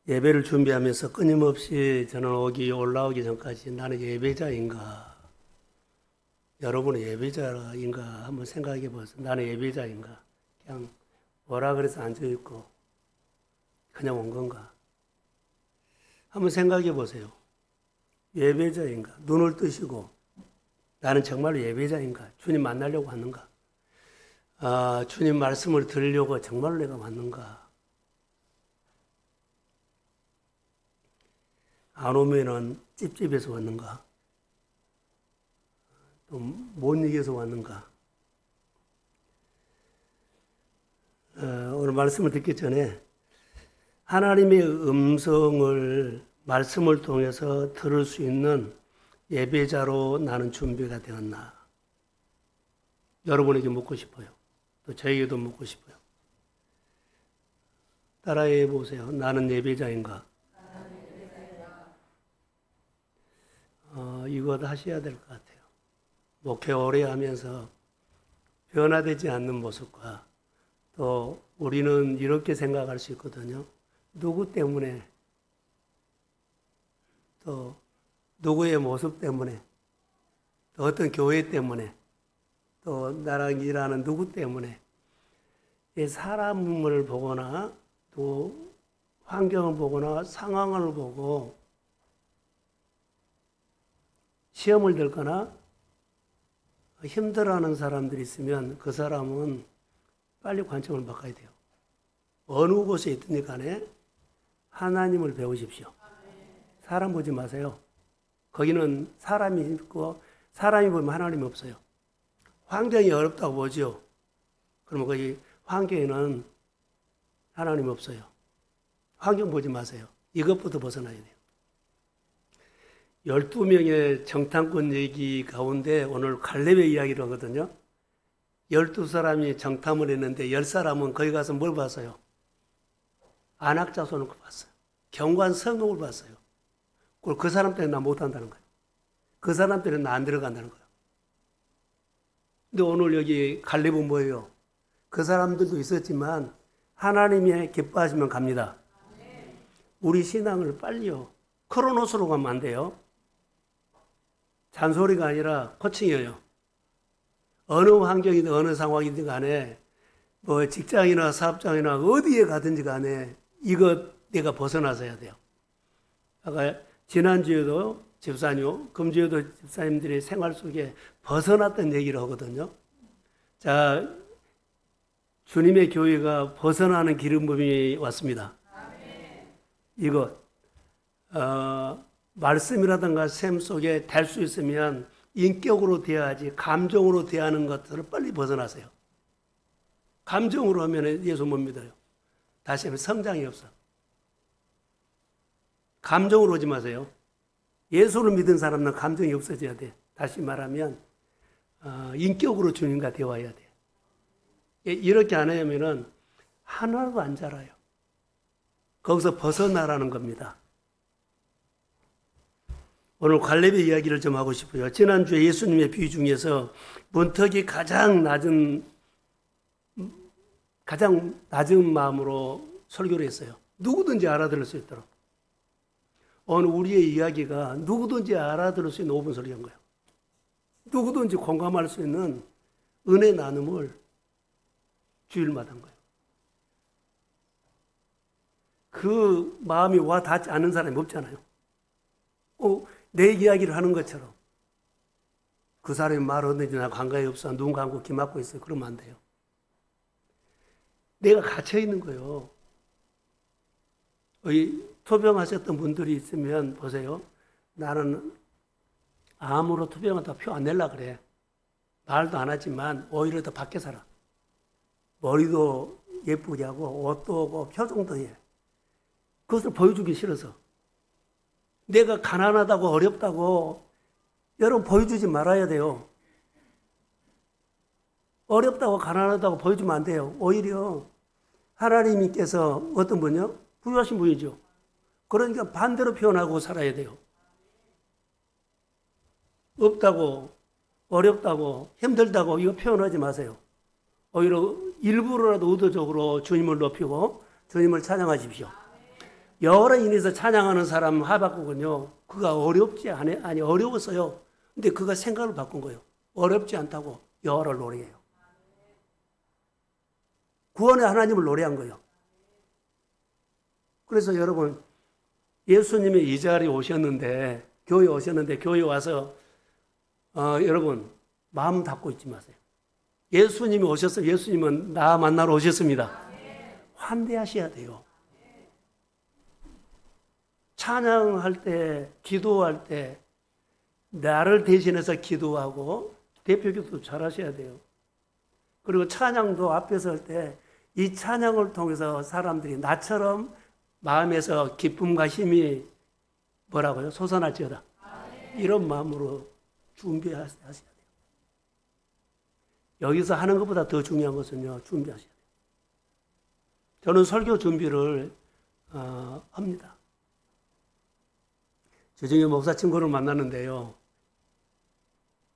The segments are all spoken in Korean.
예배를 준비하면서 끊임없이 저는 올라오기 전까지 나는 예배자인가? 여러분은 예배자인가? 한번 생각해 보세요. 나는 예배자인가? 그냥 오라 그래서 앉아있고 그냥 온 건가? 한번 생각해 보세요. 예배자인가? 눈을 뜨시고 나는 정말로 예배자인가? 주님 만나려고 하는가? 주님 말씀을 들으려고 정말로 내가 왔는가? 안 오면은 찝찝해서 왔는가? 또 못 이겨서 왔는가? 오늘 말씀을 듣기 전에 하나님의 음성을 말씀을 통해서 들을 수 있는 예배자로 나는 준비가 되었나? 여러분에게 묻고 싶어요. 또 저에게도 묻고 싶어요. 따라해 보세요. 나는 예배자인가? 이거 하셔야 될 것 같아요. 목회 오래 하면서 변화되지 않는 모습과 또 우리는 이렇게 생각할 수 있거든요. 누구 때문에 또 누구의 모습 때문에 또 어떤 교회 때문에 또 나랑 일하는 누구 때문에 이 사람을 보거나 또 환경을 보거나 상황을 보고 시험을 들거나 힘들어하는 사람들이 있으면 그 사람은 빨리 관점을 바꿔야 돼요. 어느 곳에 있든지 간에 하나님을 배우십시오. 사람 보지 마세요. 거기는 사람이 있고 사람이 보면 하나님이 없어요. 환경이 어렵다고 보죠. 그러면 거기 환경에는 하나님이 없어요. 환경 보지 마세요. 이것부터 벗어나야 돼요. 12명의 정탐꾼 얘기 가운데 오늘 갈렙의 이야기를 하거든요. 12사람이 정탐을 했는데 10사람은 거기 가서 뭘 봤어요? 안악자손을 봤어요. 경관 성공을 봤어요. 그 사람 때문에 나 못한다는 거예요. 그 사람 때문에 나 안 들어간다는 거예요. 근데 오늘 여기 갈렙은 뭐예요? 그 사람들도 있었지만 하나님이 기뻐하시면 갑니다. 우리 신앙을 빨리요. 크로노스로 가면 안 돼요. 잔소리가 아니라 코칭이에요. 어느 환경이든 어느 상황이든 간에 뭐 직장이나 사업장이나 어디에 가든지 간에 이거 내가 벗어나서야 돼요. 아까 지난주에도 집사님, 금주에도 집사님들이 생활 속에 벗어났던 얘기를 하거든요. 자, 주님의 교회가 벗어나는 기름붐이 왔습니다. 이거 말씀이라든가 셈 속에 될 수 있으면 인격으로 대하지 감정으로 대하는 것들을 빨리 벗어나세요. 감정으로 하면 예수 못 믿어요. 다시 하면 성장이 없어. 감정으로 오지 마세요. 예수를 믿은 사람은 감정이 없어져야 돼. 다시 말하면 인격으로 주님과 대화해야 돼. 이렇게 안 하면은 하나도 안 자라요. 거기서 벗어나라는 겁니다. 오늘 갈렙의 이야기를 좀 하고 싶어요. 지난주에 예수님의 비유 중에서 문턱이 가장 낮은 마음으로 설교를 했어요. 누구든지 알아들을 수 있도록. 오늘 우리의 이야기가 누구든지 알아들을 수 있는 5분 설교인 거예요. 누구든지 공감할 수 있는 은혜 나눔을 주일마다 한 거예요. 그 마음이 와 닿지 않는 사람이 없잖아요. 내 이야기를 하는 것처럼 그 사람이 말 얻는지 나 관계가 없어. 눈 감고 귀 막고 있어. 그러면 안 돼요. 내가 갇혀 있는 거예요. 투병하셨던 분들이 있으면 보세요. 나는 암으로 투병하다 표 안 내려 그래. 말도 안 하지만 오히려 더 밖에 살아. 머리도 예쁘게 하고 옷도 하고 표정도 해. 그것을 보여주기 싫어서. 내가 가난하다고 어렵다고 여러분 보여주지 말아야 돼요. 어렵다고 가난하다고 보여주면 안 돼요. 오히려 하나님께서 어떤 분이요? 부유하신 분이죠. 그러니까 반대로 표현하고 살아야 돼요. 없다고 어렵다고 힘들다고 이거 표현하지 마세요. 오히려 일부러라도 의도적으로 주님을 높이고 주님을 찬양하십시오. 여호와를 인해서 찬양하는 사람 하박국은요, 그가 어렵지 아니 어려웠어요. 근데 그가 생각을 바꾼 거예요. 어렵지 않다고 여호와를 노래해요. 구원의 하나님을 노래한 거예요. 그래서 여러분, 예수님이 이 자리에 오셨는데, 교회 와서 여러분 마음 닫고 있지 마세요. 예수님이 오셨어요. 예수님은 나 만나러 오셨습니다. 환대하셔야 돼요. 찬양할 때, 기도할 때 나를 대신해서 기도하고 대표기도 잘 하셔야 돼요. 그리고 찬양도 앞에 설 때 이 찬양을 통해서 사람들이 나처럼 마음에서 기쁨과 힘이 뭐라고요? 솟아날지어다. 이런 마음으로 준비하셔야 돼요. 여기서 하는 것보다 더 중요한 것은요, 준비하셔야 돼요. 저는 설교 준비를 합니다. 저중에 목사 친구를 만났는데요,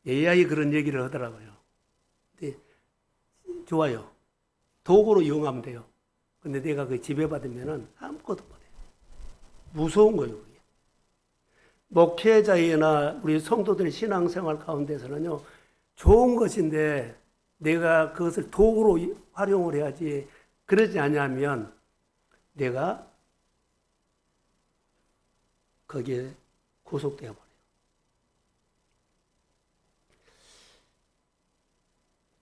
AI 그런 얘기를 하더라고요. 근데 좋아요. 도구로 이용하면 돼요. 근데 내가 그 지배받으면 아무것도 못해요. 무서운 거예요, 그게. 목회자이나 우리 성도들의 신앙생활 가운데서는요, 좋은 것인데 내가 그것을 도구로 활용을 해야지, 그러지 않으면 내가 거기에 구속되어 버려요.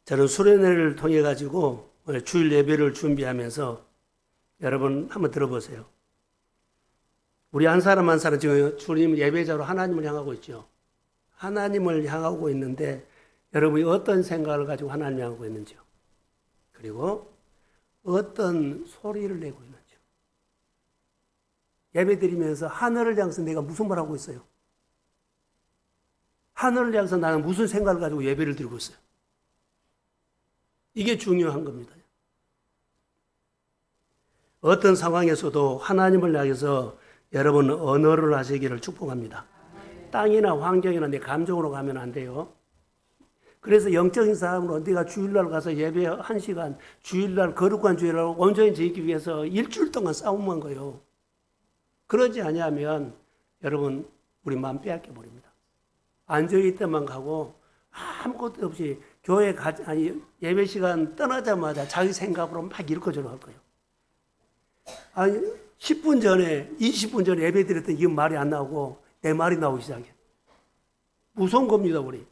저는 수련회를 통해 가지고 주일 예배를 준비하면서 여러분 한번 들어보세요. 우리 한 사람 한 사람 지금 주님 예배자로 하나님을 향하고 있죠. 하나님을 향하고 있는데 여러분이 어떤 생각을 가지고 하나님을 향하고 있는지요. 그리고 어떤 소리를 내고 있는지요. 예배 드리면서 하늘을 향해서 내가 무슨 말 하고 있어요? 하늘을 향해서 나는 무슨 생각을 가지고 예배를 드리고 있어요? 이게 중요한 겁니다. 어떤 상황에서도 하나님을 향해서 여러분 언어를 하시기를 축복합니다. 땅이나 환경이나 내 감정으로 가면 안 돼요. 그래서 영적인 사람으로 내가 주일날 가서 예배 1시간, 주일날 거룩한 주일을 온전히 지키기 위해서 일주일 동안 싸움한 거예요. 그러지 아니하면 여러분 우리 마음 빼앗겨 버립니다. 앉아있을 때만 가고 아무것도 없이 교회 예배 시간 떠나자마자 자기 생각으로 막 일거저거 할 거예요. 아니 10분 전에 20분 전에 예배 드렸더니 이 말이 안 나오고 내 말이 나오기 시작해. 무서운 겁니다, 우리.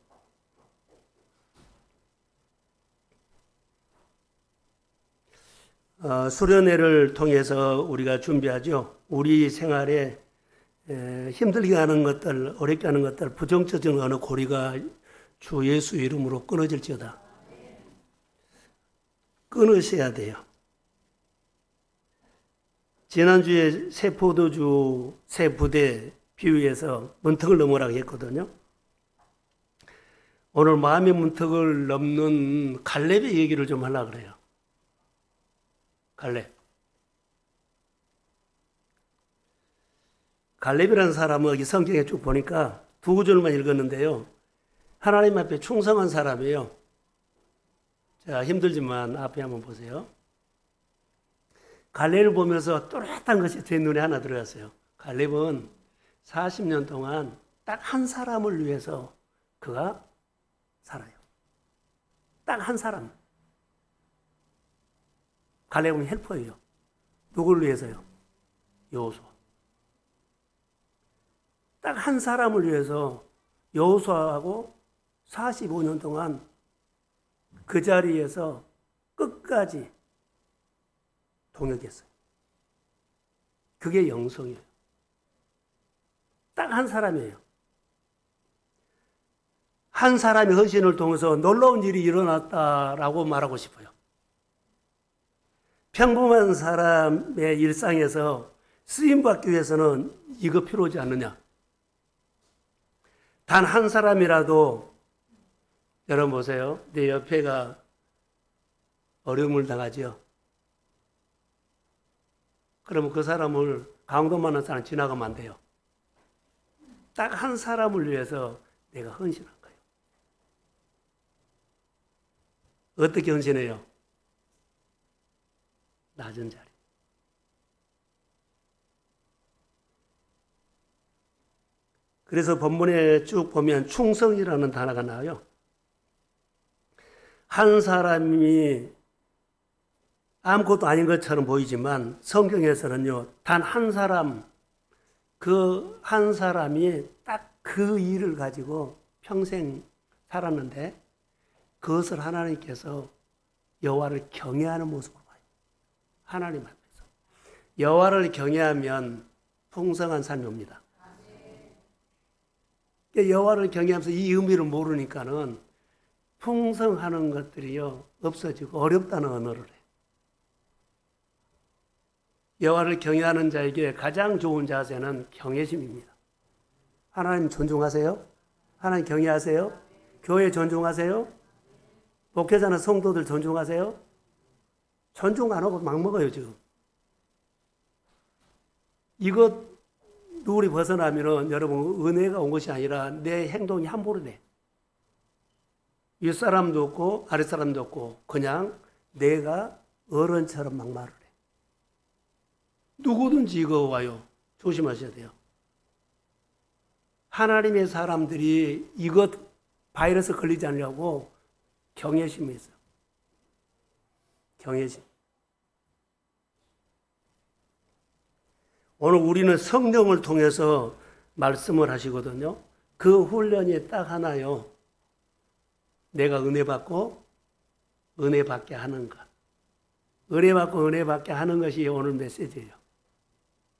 수련회를 통해서 우리가 준비하죠. 우리 생활에 힘들게 하는 것들, 어렵게 하는 것들, 부정적인 어느 고리가 주 예수 이름으로 끊어질지어다. 끊으셔야 돼요. 지난주에 새 포도주, 새 부대 비유해서 문턱을 넘으라고 했거든요. 오늘 마음의 문턱을 넘는 갈렙의 얘기를 좀 하려고 그래요. 갈렙이라는 사람은 여기 성경에 쭉 보니까 2구절만 읽었는데요. 하나님 앞에 충성한 사람이에요. 자, 힘들지만 앞에 한번 보세요. 갈렙을 보면서 또렷한 것이 제 눈에 하나 들어갔어요. 갈렙은 40년 동안 딱 한 사람을 위해서 그가 살아요. 딱 한 사람. 갈렙은 헬퍼예요. 누굴 위해서요? 여호수아. 딱 한 사람을 위해서 여호수아하고 45년 동안 그 자리에서 끝까지 동역했어요. 그게 영성이에요. 딱 한 사람이에요. 한 사람의 헌신을 통해서 놀라운 일이 일어났다라고 말하고 싶어요. 평범한 사람의 일상에서 쓰임받기 위해서는 이거 필요하지 않느냐? 단 한 사람이라도 여러분 보세요. 내 옆에가 어려움을 당하죠. 그러면 그 사람을 강도만한 사람 지나가면 안 돼요. 딱 한 사람을 위해서 내가 헌신한 거예요. 어떻게 헌신해요? 낮은 자리. 그래서 본문에 쭉 보면 충성이라는 단어가 나와요. 한 사람이 아무것도 아닌 것처럼 보이지만 성경에서는요, 단 한 사람, 그 한 사람이 딱 그 일을 가지고 평생 살았는데 그것을 하나님께서 여호와를 경외하는 모습으로 봐요. 하나님 앞에서. 여호와를 경외하면 풍성한 삶이 옵니다. 여호와를 경외하면서 이 의미를 모르니까는 풍성하는 것들이요 없어지고 어렵다는 언어를 해요. 여호와를 경외하는 자에게 가장 좋은 자세는 경외심입니다. 하나님 존중하세요? 하나님 경외하세요? 교회 존중하세요? 목회자나 성도들 존중하세요? 존중 안 하고 막 먹어요 지금. 이것 누리 벗어나면은 여러분 은혜가 온 것이 아니라 내 행동이 함부로 돼. 윗사람도 없고 아랫사람도 없고 그냥 내가 어른처럼 막 말을 해. 누구든지 이거 와요. 조심하셔야 돼요. 하나님의 사람들이 이것 바이러스 걸리지 않으려고 경외심이 있어요. 경외심. 오늘 우리는 성령을 통해서 말씀을 하시거든요. 그 훈련이 딱 하나요. 내가 은혜 받고 은혜 받게 하는 것. 은혜 받고 은혜 받게 하는 것이 오늘 메시지예요.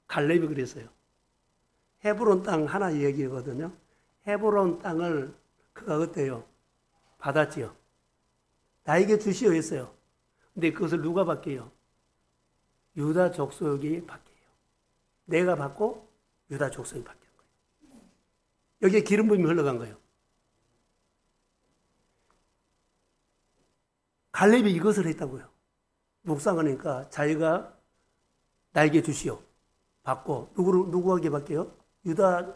갈렙이 그랬어요. 헤브론 땅 하나 얘기거든요. 헤브론 땅을 그가 어때요? 받았지요. 나에게 주시오 했어요. 근데 그것을 누가 받게요? 유다 족속이 받게요. 내가 받고 유다 족속이 받게 한 거예요. 여기에 기름 부음이 흘러간 거예요. 갈렙이 이것을 했다고요. 묵상하니까 자기가 나에게 주시오. 받고 누구에게 받게요? 유다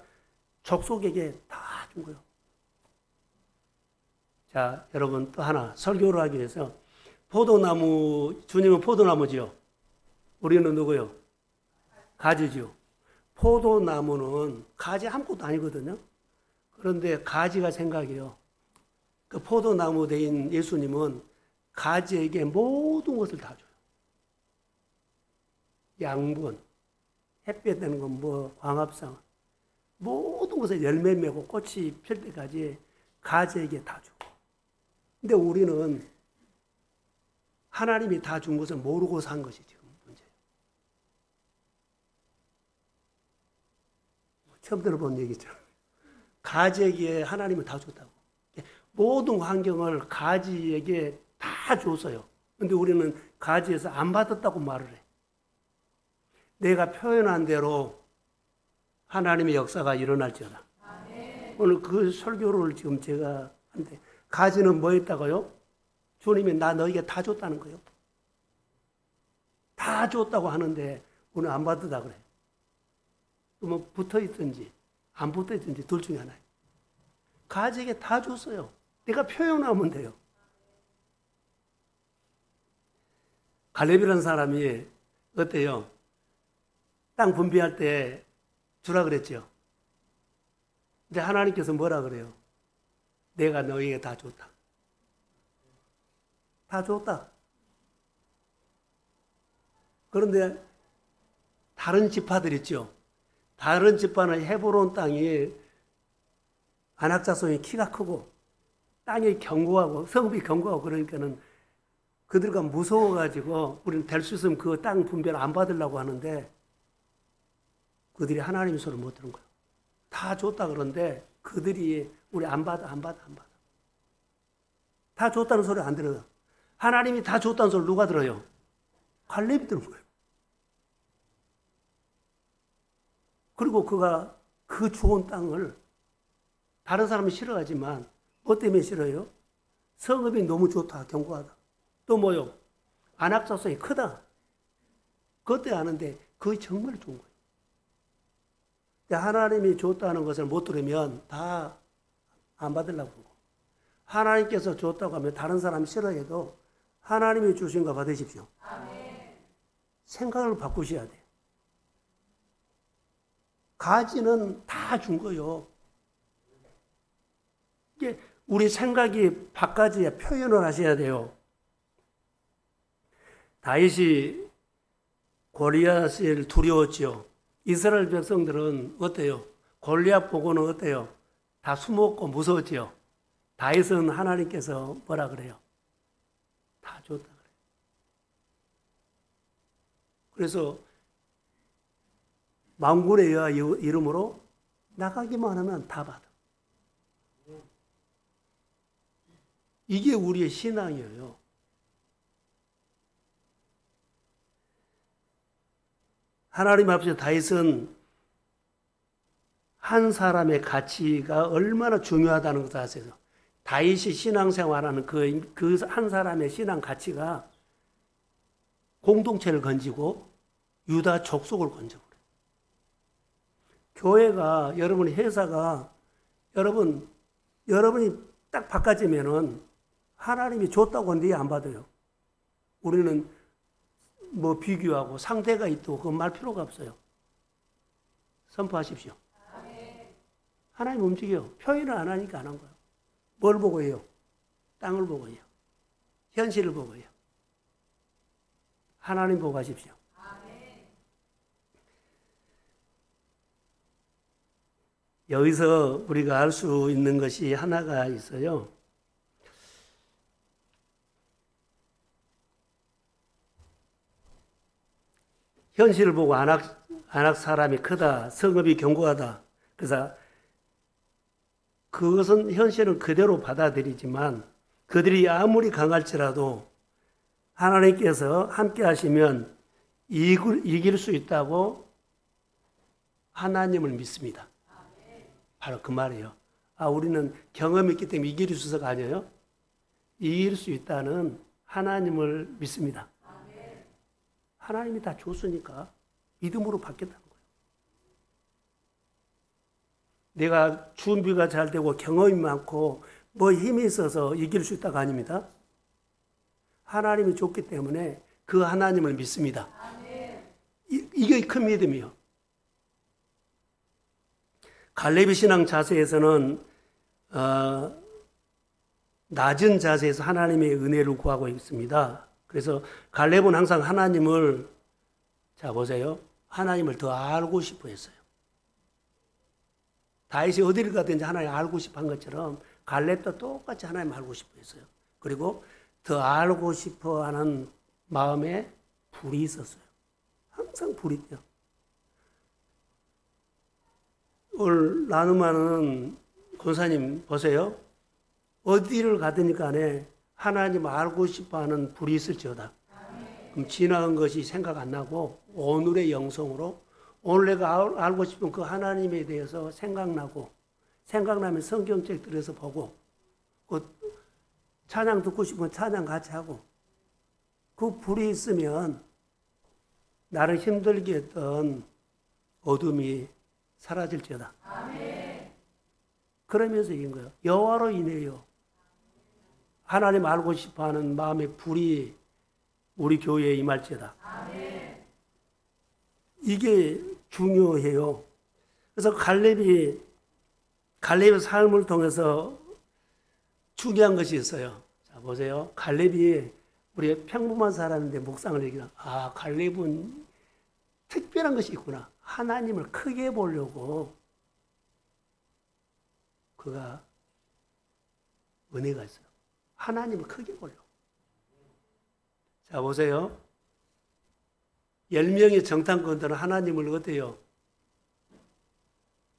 족속에게 다 준 거예요. 자, 여러분 또 하나 설교를 하기 위해서 포도나무, 주님은 포도나무지요. 우리는 누구요? 가지죠. 포도나무는 가지 아무것도 아니거든요. 그런데 가지가 생각이요. 그 포도나무 대인 예수님은 가지에게 모든 것을 다 줘요. 양분, 햇볕 되는 건 뭐 광합성, 모든 것에 열매 맺고 꽃이 필 때까지 가지에게 다 주고. 근데 우리는 하나님이 다 준 것을 모르고 산 것이 지금 문제예요. 처음 들어본 얘기죠. 가지에게 하나님은 다 줬다고. 모든 환경을 가지에게 다 줬어요. 근데 우리는 가지에서 안 받았다고 말을 해. 내가 표현한 대로 하나님의 역사가 일어날지어다. 오늘 그 설교를 지금 제가 한데 가지는 뭐 했다고요? 주님이 나 너에게 다 줬다는 거예요. 다 줬다고 하는데 오늘 안 받았다 그래. 그러면 붙어 있든지 안 붙어 있든지 둘 중에 하나예요. 가지에게 다 줬어요. 내가 표현하면 돼요. 갈렙이라는 사람이 어때요? 땅 분배할 때 주라 그랬죠. 근데 하나님께서 뭐라 그래요? 내가 너에게 다 줬다. 다 줬다. 그런데 다른 지파들 있죠. 다른 지파는 헤브론 땅이 안악자손이 키가 크고 땅이 견고하고 성읍이 견고하고 그러니까는 그들과 무서워가지고 우리는 될 수 있으면 그 땅 분배를 안 받으려고 하는데 그들이 하나님의 소리를 못 들은 거예요. 다 줬다 그런데 그들이 우리 안 받아. 다 줬다는 소리 안 들어요. 하나님이 다 줬다는 소리 누가 들어요? 갈렙이 들은 거예요. 그리고 그가 그 좋은 땅을 다른 사람이 싫어하지만 뭐 때문에 싫어요? 성읍이 너무 좋다, 견고하다. 또 뭐요? 안악자손이 크다. 그것 때문에 아는데 그게 정말 좋은 거예요. 하나님이 줬다는 것을 못 들으면 다 안 받으려고 하고 하나님께서 줬다고 하면 다른 사람이 싫어해도 하나님이 주신 거 받으십시오. 아멘. 생각을 바꾸셔야 돼요. 가지는 다 준 거요. 이게 우리 생각이 바꿔져야 표현을 하셔야 돼요. 다윗이 골리앗을 두려웠지요. 이스라엘 백성들은 어때요? 골리앗 보고는 어때요? 다 숨었고 무서웠지요. 다윗은 하나님께서 뭐라 그래요? 다 줬다 그래요. 그래서 만군의 여호와 이름으로 나가기만 하면 다 받아. 이게 우리의 신앙이에요. 하나님 앞에서 다윗은 한 사람의 가치가 얼마나 중요하다는 것을 아세요. 다윗이 신앙생활하는 그 한 사람의 신앙 가치가 공동체를 건지고 유다 족속을 건져버려요. 교회가, 여러분의 회사가, 여러분이 딱 바꿔지면은 하나님이 줬다고 하는데 안 받아요. 우리는 뭐 비교하고 상대가 있다고 그건 말 필요가 없어요. 선포하십시오. 하나님 움직여요. 표현을 안 하니까 안 한 거예요. 뭘 보고 해요? 땅을 보고 해요. 현실을 보고 해요. 하나님 보고 하십시오. 여기서 우리가 알 수 있는 것이 하나가 있어요. 현실을 보고 안악 사람이 크다, 성읍이 견고하다. 그래서 그것은 현실을 그대로 받아들이지만 그들이 아무리 강할지라도 하나님께서 함께 하시면 이길 수 있다고 하나님을 믿습니다. 바로 그 말이에요. 우리는 경험이 있기 때문에 이길 수 있어가 아니에요. 이길 수 있다는 하나님을 믿습니다. 하나님이 다 줬으니까 믿음으로 받겠다는 거예요. 내가 준비가 잘 되고 경험이 많고 뭐 힘이 있어서 이길 수 있다가 아닙니다. 하나님이 줬기 때문에 그 하나님을 믿습니다. 이게 큰 믿음이요. 갈렙의 신앙 자세에서는 낮은 자세에서 하나님의 은혜를 구하고 있습니다. 그래서 갈렙은 항상 하나님을, 자 보세요, 하나님을 더 알고 싶어 했어요. 다윗이 어디를 가든지 하나님 알고 싶어 한 것처럼 갈렙도 똑같이 하나님 알고 싶어 했어요. 그리고 더 알고 싶어 하는 마음에 불이 있었어요. 항상 불이 있대요. 오늘 나눔하는 권사님 보세요. 어디를 가든지 간에 하나님 알고 싶어하는 불이 있을지어다. 그럼 지나간 것이 생각 안 나고 오늘의 영성으로 오늘 내가 알고 싶은 그 하나님에 대해서 생각나면 성경책 들여서 보고 그 찬양 듣고 싶으면 찬양 같이 하고 그 불이 있으면 나를 힘들게 했던 어둠이 사라질지어다. 그러면서 이긴 거예요. 여호와로 인해요. 하나님 알고 싶어하는 마음의 불이 우리 교회에 임할지어다. 이게 중요해요. 그래서 갈렙의 삶을 통해서 중요한 것이 있어요. 자 보세요. 갈렙이 우리 평범한 사람인데 묵상을 얘기하면 갈렙은 특별한 것이 있구나. 하나님을 크게 보려고 그가 은혜가 있어요. 하나님을 크게 보려고. 자 보세요. 10명의 정탐꾼들은 하나님을 어때요?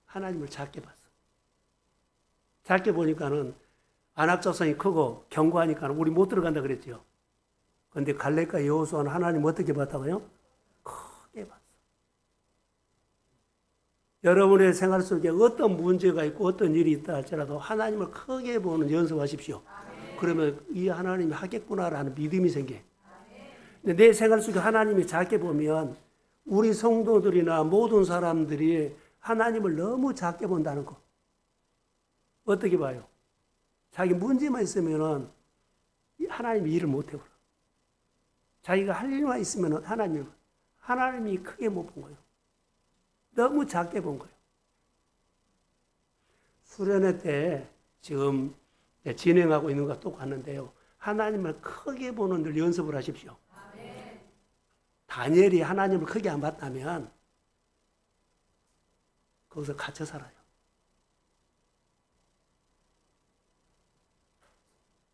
하나님을 작게 봤어. 작게 보니까는 안악자성이 크고 견고하니까 우리 못 들어간다 그랬죠. 그런데 갈렙과 여호수아는 하나님 어떻게 봤다고요? 크게 봤어. 여러분의 생활 속에 어떤 문제가 있고 어떤 일이 있다 할지라도 하나님을 크게 보는 연습하십시오. 그러면 이 하나님이 하겠구나라는 믿음이 생겨. 근데 내 생활 속에 하나님이 작게 보면 우리 성도들이나 모든 사람들이 하나님을 너무 작게 본다는 거. 어떻게 봐요? 자기 문제만 있으면 하나님이 일을 못 해버려. 자기가 할 일만 있으면 하나님이 크게 못 본 거예요. 너무 작게 본 거예요. 수련회 때 지금 진행하고 있는 것과 똑같는데요. 하나님을 크게 보는 늘 연습을 하십시오. 다니엘이 하나님을 크게 안 봤다면 거기서 갇혀 살아요.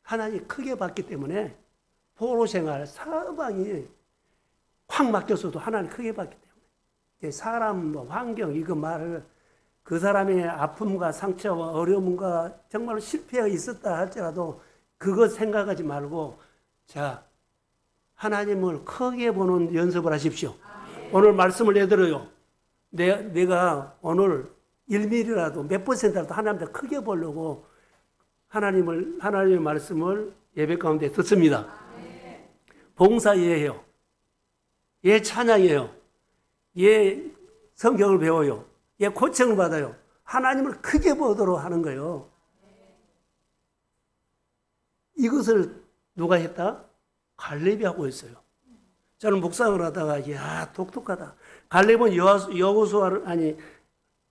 하나님이 크게 봤기 때문에 포로 생활, 사방이 확 맡겼어도 하나님 크게 봤기 때문에 사람, 환경, 이거 말을 그 사람의 아픔과 상처와 어려움과 정말 실패가 있었다 할지라도 그것 생각하지 말고 자, 하나님을 크게 보는 연습을 하십시오. 오늘 말씀을 내드려요. 내가 오늘 1mm라도 몇 %라도 하나님을 크게 보려고 하나님의 말씀을 예배 가운데 듣습니다. 봉사예요. 예 찬양해요. 예 성경을 배워요. 예 고청을 받아요. 하나님을 크게 보도록 하는 거예요. 이것을 누가 했다? 갈렙이 하고 있어요. 저는 묵상을 하다가 야 독특하다. 갈렙은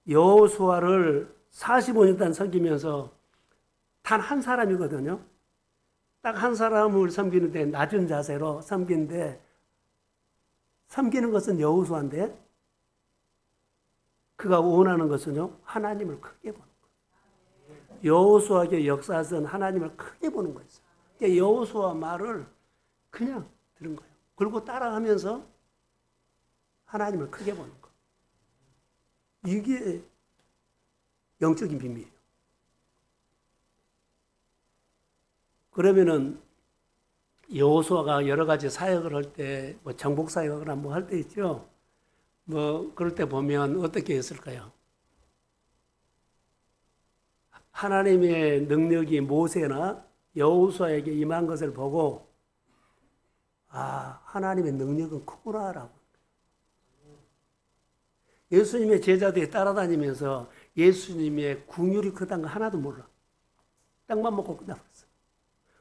여호수아를 45년 동안 섬기면서 단 한 사람이거든요. 딱 한 사람을 섬기는데 낮은 자세로 섬기는데 섬기는 것은 여호수아인데 그가 원하는 것은요 하나님을 크게 보는 거예요. 여호수아의 역사에서는 하나님을 크게 보는 거였어요. 여호수아 말을 그냥 들은 거예요. 그리고 따라하면서 하나님을 크게 보는 거. 이게 영적인 비밀이에요. 그러면은 여호수아가 여러 가지 사역을 할 때, 정복 사역을 뭐 할 때 있죠. 그럴 때 보면 어떻게 했을까요? 하나님의 능력이 모세나 여호수아에게 임한 것을 보고 하나님의 능력은 크구나라고. 예수님의 제자들이 따라다니면서 예수님의 긍휼이 크다는 거 하나도 몰라. 떡만 먹고 끝나버렸어.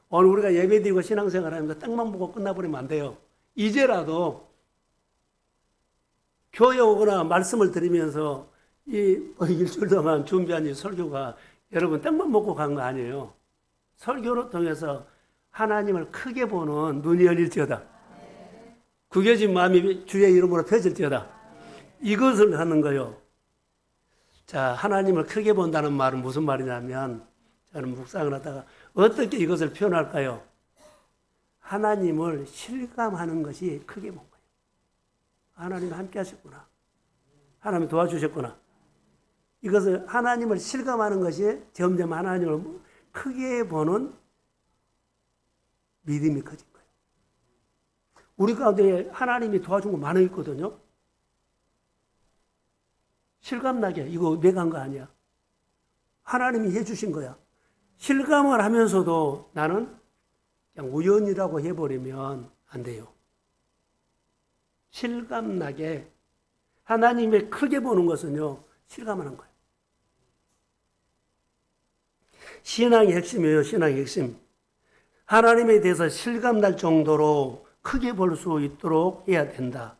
오늘 우리가 예배드리고 신앙생활 하면서 떡만 먹고 끝나버리면 안 돼요. 이제라도 교회 오거나 말씀을 드리면서 일주일 동안 준비한 이 설교가 여러분 떡만 먹고 간 거 아니에요. 설교를 통해서 하나님을 크게 보는 눈이 열릴지어다. 구겨진 마음이 주의 이름으로 펴질지어다. 이것을 하는 거예요. 자, 하나님을 크게 본다는 말은 무슨 말이냐면 저는 묵상을 하다가 어떻게 이것을 표현할까요? 하나님을 실감하는 것이 크게 본 거예요. 하나님이 함께 하셨구나. 하나님이 도와주셨구나. 이것을 하나님을 실감하는 것이 점점 하나님을 크게 보는 믿음이 커진 거예요. 우리 가운데 하나님이 도와준 거 많이 있거든요. 실감나게 이거 내가 한 거 아니야. 하나님이 해주신 거야. 실감을 하면서도 나는 그냥 우연이라고 해버리면 안 돼요. 실감나게 하나님의 크게 보는 것은요. 실감하는 거예요. 신앙의 핵심이에요. 신앙의 핵심. 하나님에 대해서 실감날 정도로 크게 볼 수 있도록 해야 된다.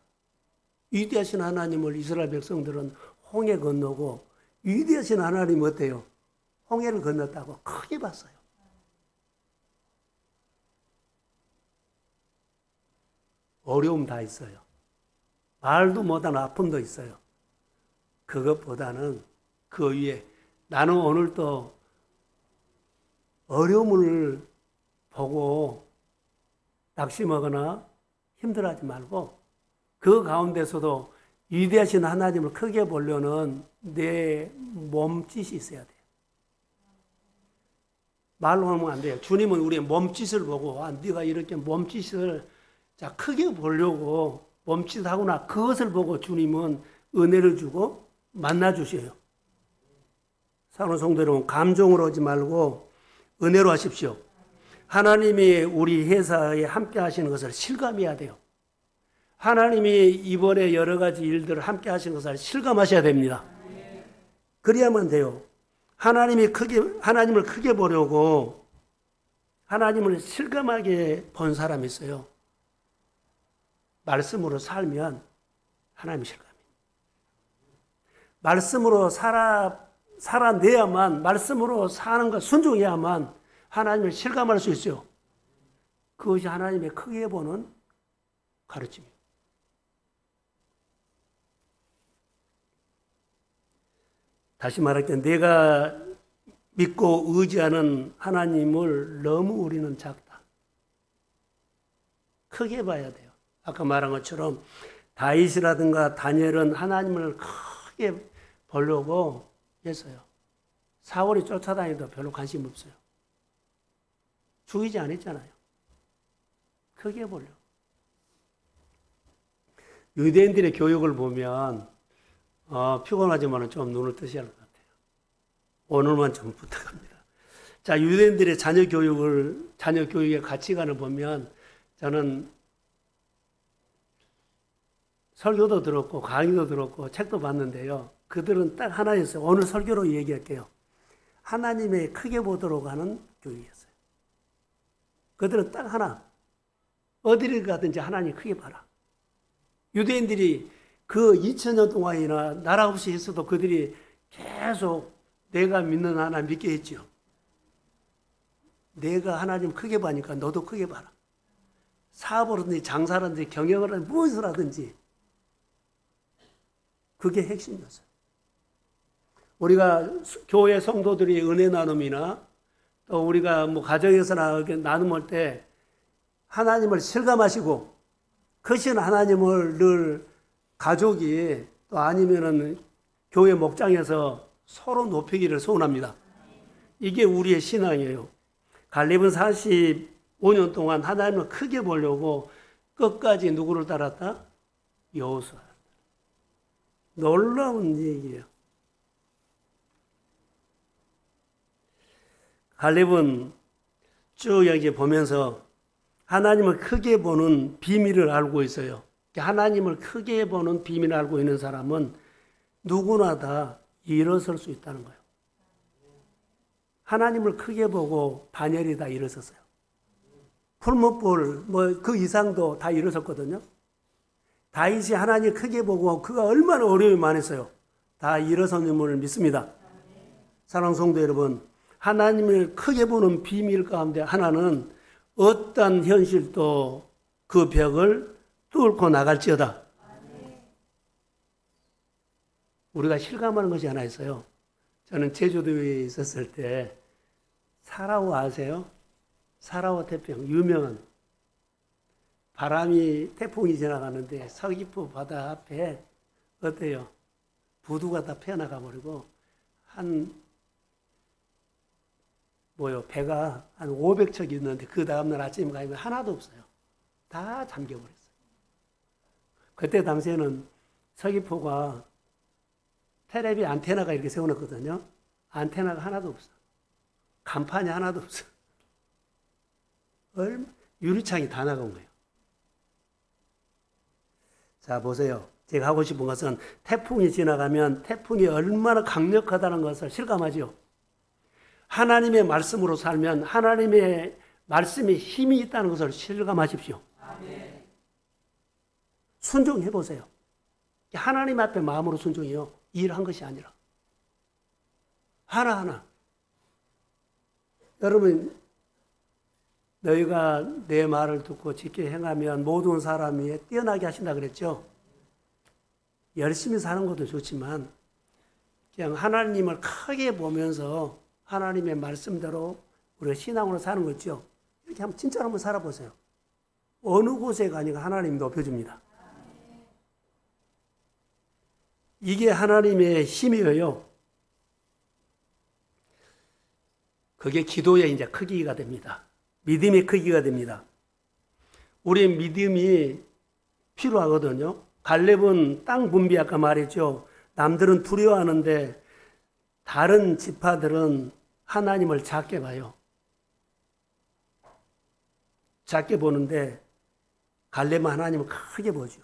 위대하신 하나님을 이스라엘 백성들은 홍해 건너고 위대하신 하나님 어때요? 홍해를 건넜다고 크게 봤어요. 어려움 다 있어요. 말도 못하는 아픔도 있어요. 그것보다는 그 위에 나는 오늘 또 어려움을 보고 낙심하거나 힘들어하지 말고 그 가운데서도 위대하신 하나님을 크게 보려는 내 몸짓이 있어야 돼요. 말로 하면 안 돼요. 주님은 우리의 몸짓을 보고 네가 이렇게 몸짓을 자 크게 보려고 몸짓하구나. 그것을 보고 주님은 은혜를 주고 만나 주셔요. 사랑하는 성도 여러분, 감정으로 하지 말고 은혜로 하십시오. 하나님이 우리 회사에 함께 하시는 것을 실감해야 돼요. 하나님이 이번에 여러 가지 일들을 함께 하시는 것을 실감하셔야 됩니다. 그래야만 돼요. 하나님을 크게 보려고 하나님을 실감하게 본 사람이 있어요. 말씀으로 살면 하나님이 실감해요. 말씀으로 살아내야만, 말씀으로 사는 것 순종해야만 하나님을 실감할 수 있어요. 그것이 하나님의 크게 보는 가르침이에요. 다시 말할게, 내가 믿고 의지하는 하나님을 너무 우리는 작다. 크게 봐야 돼요. 아까 말한 것처럼 다윗이라든가 다니엘은 하나님을 크게 보려고 했어요. 사울이 쫓아다니도 별로 관심 없어요. 죽이지 않았잖아요. 크게 보려고. 유대인들의 교육을 보면 피곤하지만 좀 눈을 뜨셔야 할 것 같아요. 오늘만 좀 부탁합니다. 자, 유대인들의 자녀 교육의 가치관을 보면 저는 설교도 들었고 강의도 들었고 책도 봤는데요. 그들은 딱 하나였어요. 오늘 설교로 얘기할게요. 하나님의 크게 보도록 하는 교육이었어요. 그들은 딱 하나. 어디를 가든지 하나님 크게 봐라. 유대인들이 그 2000년 동안이나 나라 없이 있어도 그들이 계속 내가 믿는 하나님 믿게 했죠. 내가 하나님 크게 봐니까 너도 크게 봐라. 사업을 하든지 장사를 하든지 경영을 하든지 무엇을 하든지 그게 핵심이었어요. 우리가 교회 성도들이 은혜 나눔이나 또 우리가 뭐 가정에서나 나눔할 때 하나님을 실감하시고 크신 하나님을 늘 가족이 또 아니면은 교회 목장에서 서로 높이기를 소원합니다. 이게 우리의 신앙이에요. 갈렙은 45년 동안 하나님을 크게 보려고 끝까지 누구를 따랐다? 여호수아. 놀라운 얘기예요. 갈렙은 쭉 여기 보면서 하나님을 크게 보는 비밀을 알고 있어요. 하나님을 크게 보는 비밀을 알고 있는 사람은 누구나 다 일어설 수 있다는 거예요. 하나님을 크게 보고 다니엘이 다 일어섰어요. 풀무불 뭐 그 이상도 다 일어섰거든요. 다윗이 하나님 크게 보고 그가 얼마나 어려움이 많았어요. 다 일어섰음을 믿습니다. 사랑하는 성도 여러분, 하나님을 크게 보는 비밀 가운데 하나는 어떤 현실도 그 벽을 뚫고 나갈지어다. 우리가 실감하는 것이 하나 있어요. 저는 제주도에 있었을 때 사라오 아세요? 사라오 태평 유명한 바람이 태풍이 지나가는데 서귀포 바다 앞에 어때요? 부두가 다 패나가 버리고 배가 한 500척 있는데 그 다음날 아침에 가면 하나도 없어요. 다 잠겨버렸어요. 그때 당시에는 서귀포가 텔레비 안테나가 이렇게 세워놨거든요. 안테나가 하나도 없어. 간판이 하나도 없어. 유리창이 다 나간 거예요. 자, 보세요. 제가 하고 싶은 것은 태풍이 지나가면 태풍이 얼마나 강력하다는 것을 실감하죠. 하나님의 말씀으로 살면 하나님의 말씀에 힘이 있다는 것을 실감하십시오. 아멘. 순종해 보세요. 하나님 앞에 마음으로 순종해요. 일한 것이 아니라. 하나하나. 여러분, 너희가 내 말을 듣고 지켜 행하면 모든 사람이 뛰어나게 하신다 그랬죠? 열심히 사는 것도 좋지만 그냥 하나님을 크게 보면서 하나님의 말씀대로 우리가 신앙으로 사는 거 있죠? 이렇게 한번 진짜로 한번 살아보세요. 어느 곳에 가니까 하나님이 높여줍니다. 이게 하나님의 힘이에요. 그게 기도의 이제 크기가 됩니다. 믿음의 크기가 됩니다. 우리의 믿음이 필요하거든요. 갈렙은 땅 분비 아까 말했죠. 남들은 두려워하는데 다른 지파들은 하나님을 작게 봐요. 작게 보는데 갈렙은 하나님을 크게 보죠.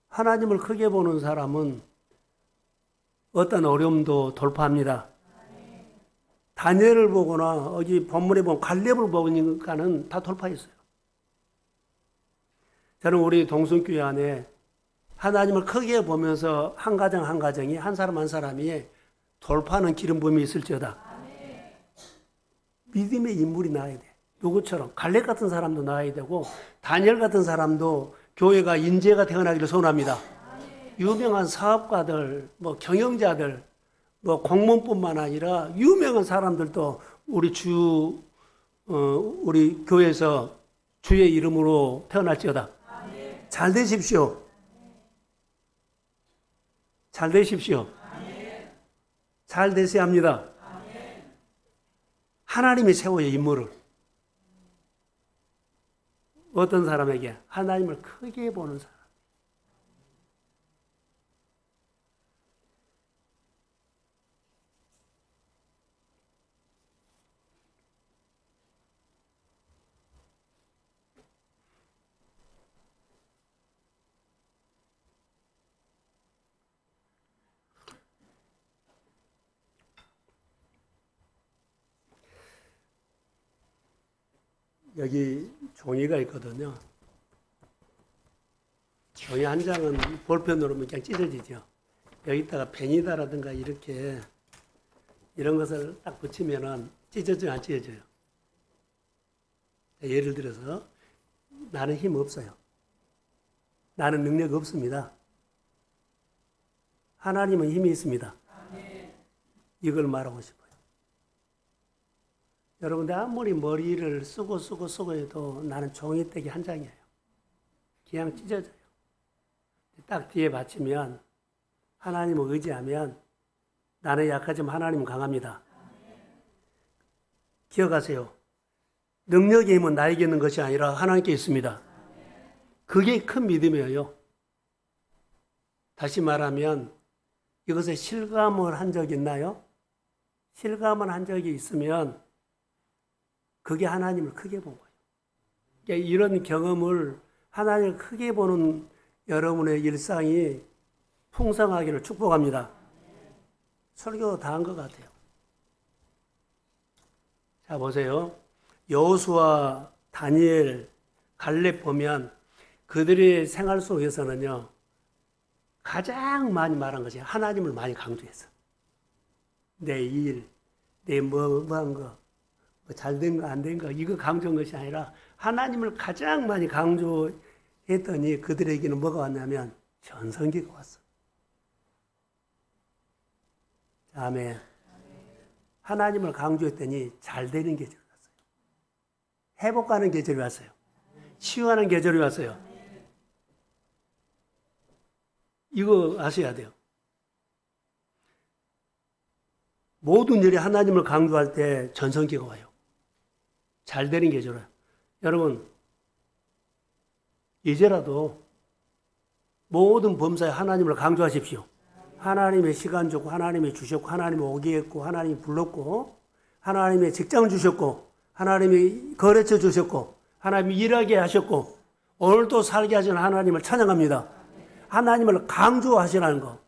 하나님을 크게 보는 사람은 어떤 어려움도 돌파합니다. 다니엘을 보거나 여기 본문에 보면 갈렙을 보니까는 다 돌파했어요. 저는 우리 동성교회 안에 하나님을 크게 보면서 한 가정 한 가정이 한 사람 한 사람이 돌파하는 기름 부음이 있을지어다. 믿음의 인물이 나와야 돼. 누구처럼 갈렙 같은 사람도 나와야 되고 다니엘 같은 사람도 교회가 인재가 태어나기를 소원합니다. 유명한 사업가들, 뭐 경영자들, 뭐 공무원뿐만 아니라 유명한 사람들도 우리 교회에서 주의 이름으로 태어날지어다. 잘 되십시오. 잘 되십시오. 잘 되셔야 합니다. 하나님이 세워요, 인물을. 어떤 사람에게? 하나님을 크게 보는 사람. 여기 종이가 있거든요. 종이 한 장은 볼펜 누르면 그냥 찢어지죠. 여기다가 펜이다라든가 이렇게 이런 것을 딱 붙이면은 찢어져요, 안 찢어져요? 예를 들어서 나는 힘 없어요. 나는 능력 없습니다. 하나님은 힘이 있습니다. 이걸 말하고 싶어요. 여러분들 아무리 머리를 쓰고 해도 나는 종이떼기 한 장이에요. 그냥 찢어져요. 딱 뒤에 받치면 하나님을 의지하면 나는 약하지만 하나님은 강합니다. 기억하세요. 능력의 힘은 나에게 있는 것이 아니라 하나님께 있습니다. 그게 큰 믿음이에요. 다시 말하면 이것에 실감을 한 적이 있나요? 실감을 한 적이 있으면 그게 하나님을 크게 본 거예요. 그러니까 이런 경험을 하나님을 크게 보는 여러분의 일상이 풍성하기를 축복합니다. 설교 다 한 것 같아요. 자, 보세요. 여호수아, 다니엘, 갈렙 보면 그들의 생활 속에서는요, 가장 많이 말한 것이 하나님을 많이 강조했어. 내 일, 내 뭐한 거, 잘 된 거, 안 된 거, 이거 강조한 것이 아니라 하나님을 가장 많이 강조했더니 그들에게는 뭐가 왔냐면 전성기가 왔어. 아멘. 하나님을 강조했더니 잘 되는 계절이 왔어요. 회복하는 계절이 왔어요. 치유하는 계절이 왔어요. 이거 아셔야 돼요. 모든 일이 하나님을 강조할 때 전성기가 와요. 잘 되는 계절이에요. 여러분, 이제라도 모든 범사에 하나님을 강조하십시오. 하나님의 시간 줬고, 하나님이 주셨고, 하나님이 오게 했고, 하나님이 불렀고, 하나님의 직장을 주셨고, 하나님이 거래처 주셨고, 하나님이 일하게 하셨고, 오늘도 살게 하시는 하나님을 찬양합니다. 하나님을 강조하시라는 거.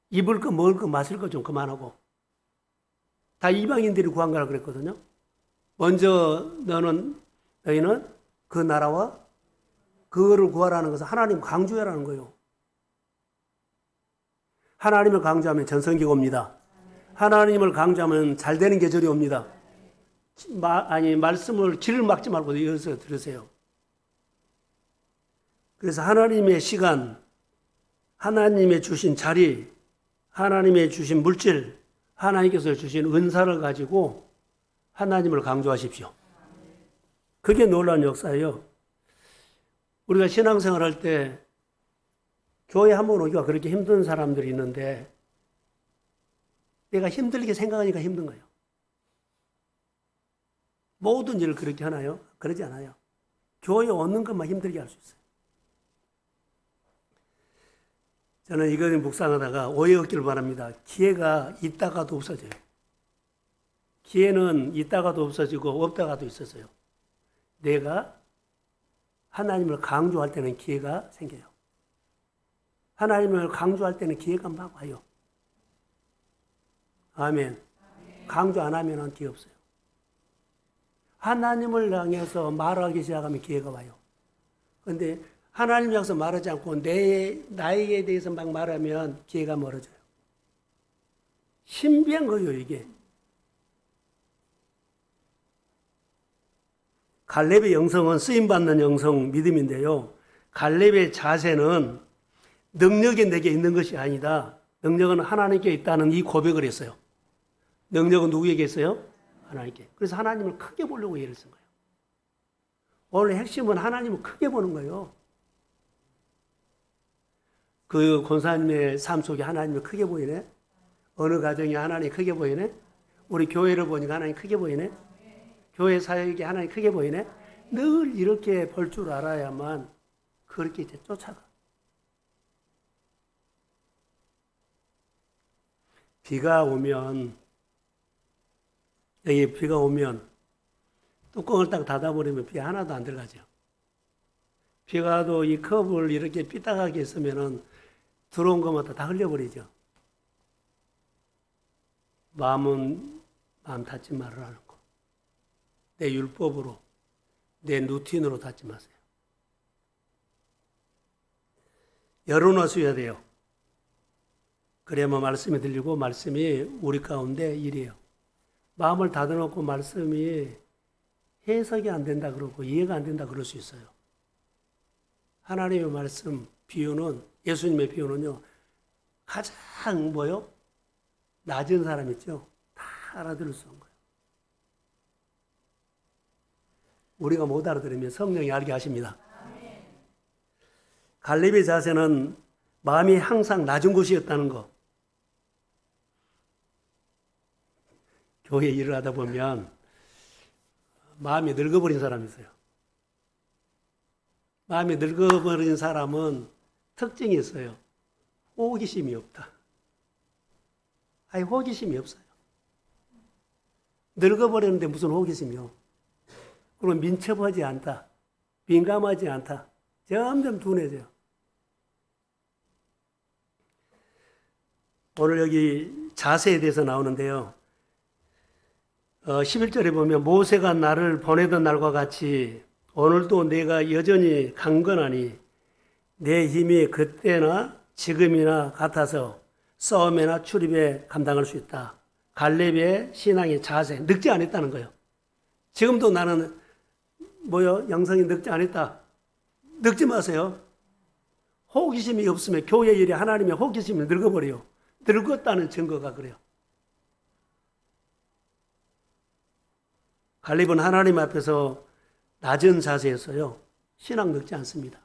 입을 거, 먹을 거, 마실 거 좀 그만하고. 다 이방인들이 구한 거라 그랬거든요. 먼저 너희는 그 나라와 그거를 구하라는 것은 하나님 강조하라는 거예요. 하나님을 강조하면 전성기가 옵니다. 하나님을 강조하면 잘 되는 계절이 옵니다. 말씀을 길을 막지 말고 이어서 들으세요. 그래서 하나님의 시간, 하나님의 주신 자리, 하나님의 주신 물질, 하나님께서 주신 은사를 가지고 하나님을 강조하십시오. 그게 놀라운 역사예요. 우리가 신앙생활 할 때 교회 한 번 오기가 그렇게 힘든 사람들이 있는데 내가 힘들게 생각하니까 힘든 거예요. 모든 일을 그렇게 하나요? 그러지 않아요. 교회 오는 것만 힘들게 할 수 있어요. 저는 이거를 묵상하다가 오해 없기를 바랍니다. 기회가 있다가도 없어져요. 기회는 있다가도 없어지고 없다가도 있었어요. 내가 하나님을 강조할 때는 기회가 생겨요. 하나님을 강조할 때는 기회가 막 와요. 아멘. 강조 안 하면 기회 없어요. 하나님을 향해서 말하기 시작하면 기회가 와요. 그런데 하나님 향해서 말하지 않고 나에게 대해서 막 말하면 기회가 멀어져요. 신비한 거예요, 이게. 갈렙의 영성은 쓰임받는 영성, 믿음인데요. 갈렙의 자세는 능력이 내게 있는 것이 아니다. 능력은 하나님께 있다는 이 고백을 했어요. 능력은 누구에게 있어요? 하나님께. 그래서 하나님을 크게 보려고 예를 쓴 거예요. 오늘 핵심은 하나님을 크게 보는 거예요. 그 권사님의 삶 속에 하나님을 크게 보이네? 어느 가정에 하나님이 크게 보이네? 우리 교회를 보니까 하나님 크게 보이네? 교회 사역에 하나님 크게 보이네? 늘 이렇게 볼 줄 알아야만 그렇게 이제 쫓아가. 비가 오면, 여기 비가 오면 뚜껑을 딱 닫아버리면 비 하나도 안 들어가죠. 비가 와도 이 컵을 이렇게 삐딱하게 했으면은 들어온 것마다 다 흘려버리죠. 마음 닫지 말으라는 거. 내 율법으로, 내 루틴으로 닫지 마세요. 열어놓으셔야 돼요. 그래야만 말씀이 들리고 말씀이 우리 가운데 일이에요. 마음을 닫아놓고 말씀이 해석이 안 된다 그러고 이해가 안 된다 그럴 수 있어요. 하나님의 말씀, 비유는, 예수님의 비유는요, 가장 낮은 사람 있죠? 다 알아들을 수 있는 거예요. 우리가 못 알아들으면 성령이 알게 하십니다. 갈렙의 자세는 마음이 항상 낮은 곳이었다는 거. 교회 일을 하다 보면 마음이 늙어버린 사람이 있어요. 마음이 늙어버린 사람은 특징이 있어요. 호기심이 없다. 아니, 호기심이 없어요. 늙어버렸는데 무슨 호기심이요? 그럼 민첩하지 않다. 민감하지 않다. 점점 둔해져요. 오늘 여기 자세에 대해서 나오는데요. 11절에 보면 모세가 나를 보내던 날과 같이 오늘도 내가 여전히 강건하니 내 힘이 그때나 지금이나 같아서 싸움이나 출입에 감당할 수 있다. 갈렙의 신앙의 자세, 늙지 않았다는 거예요. 지금도 나는 영성이 늙지 않았다. 늙지 마세요. 호기심이 없으면 교회 일에 하나님의 호기심이 늙어버려요. 늙었다는 증거가 그래요. 갈렙은 하나님 앞에서 낮은 자세였어요. 신앙 늙지 않습니다.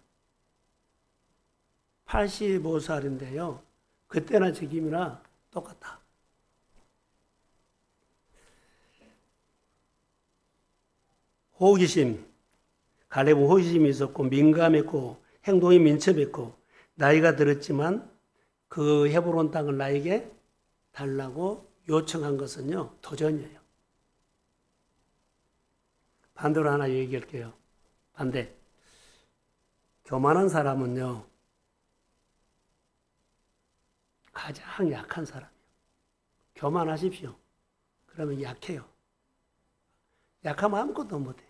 85살인데요. 그때나 지금이나 똑같다. 호기심, 갈렙은 호기심이 있었고 민감했고 행동이 민첩했고 나이가 들었지만 그 헤브론 땅을 나에게 달라고 요청한 것은요, 도전이에요. 반대로 하나 얘기할게요. 반대. 교만한 사람은요, 가장 약한 사람이에요. 교만하십시오. 그러면 약해요. 약하면 아무것도 못해요.